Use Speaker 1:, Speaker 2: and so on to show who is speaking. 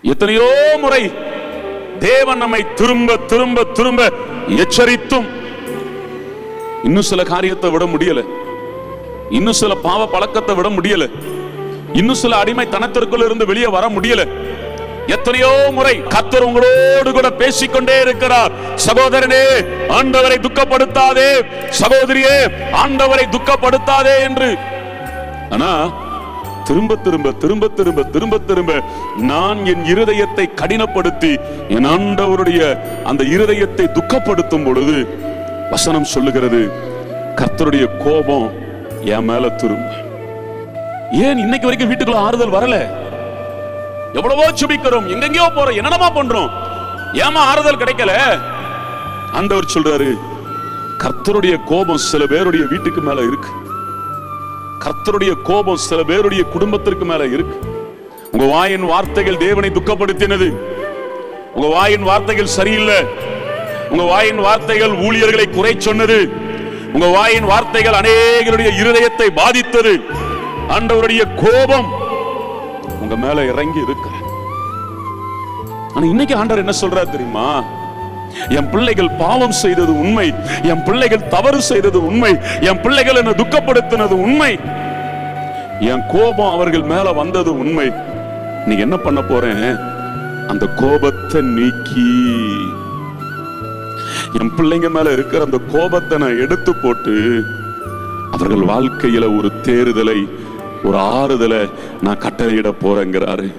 Speaker 1: எத்தனையோ முறை தேவன் நம்மை திரும்ப திரும்ப திரும்ப எச்சரித்தும் இன்னும் சில காரியத்தை விட முடியல, இன்னும் சில பாவ பழக்கத்தை விட முடியல, இன்னும் சில அடிமைத்தனத்திற்குள் இருந்து வெளியே வர முடியல. எத்தனையோ முறை கர்த்தர் உங்களோடு கூட பேசிக்கொண்டே இருக்கிறார். சகோதரனே, ஆண்டவரை துக்கப்படுத்தாதே, சகோதரியே, ஆண்டவரை துக்கப்படுத்தாதே என்று. ஆனா திரும்ப திரும்ப திரும்ப திரும்ப திரும்ப திரும்ப நான் என் இருதயத்தை கடினப்படுத்தி என் ஆண்டவருடைய அந்த இருதயத்தை துக்கப்படுத்தும் பொழுது வசனம் சொல்லுகிறது, கர்த்தருடைய கோபம் என் மேல திரும்ப. ஏன் இன்னைக்கு வரைக்கும் வீட்டுக்குள்ள ஆறுதல் வரல? எவ்வளவோ சுபிக்கிறோம், எங்கெங்கயோ போறோம், என்னென்னமா பண்றோம், ஏமா ஆறுதல் கிடைக்கல? ஆண்டவர் சொல்றாரு, கர்த்தருடைய கோபம் சில பேருடைய வீட்டுக்கு மேல இருக்கு. கர்த்தருடைய கோபம் சில பேருடைய குடும்பத்திற்கு மேல இருக்கு. உங்க வாயின் வார்த்தைகள் தேவனை துக்கப்படுத்தினது. உங்க வாயின் வார்த்தைகள் சரியில்லை. உங்க வாயின் வார்த்தைகள் ஊழியர்களை குறை சொன்னது. உங்க வாயின் வார்த்தைகள் அநேகருடைய இருதயத்தை பாதித்தது. ஆண்டவருடைய கோபம் உங்க மேல இறங்கி இருக்கு. ஆனா இன்னைக்கு ஆண்டவர் என்ன சொல்றாரு தெரியுமா? என் பிள்ளைகள் பாவம் செய்தது உண்மை, என் பிள்ளைகள் தவறு செய்தது உண்மை, என் பிள்ளைகள் என்ன துக்கப்படுத்தினது உண்மை, என் கோபம் அவர்கள் மேல வந்தது உண்மை. நீ என்ன பண்ண போறேன்? அந்த கோபத்தை நீக்கி என் பிள்ளைங்க மேல இருக்கிற அந்த கோபத்தை நான் எடுத்து போட்டு அவர்கள் வாழ்க்கையில ஒரு தேறுதலை, ஒரு ஆறுதலை நான் கட்டளையிட போறேங்கிறாரு.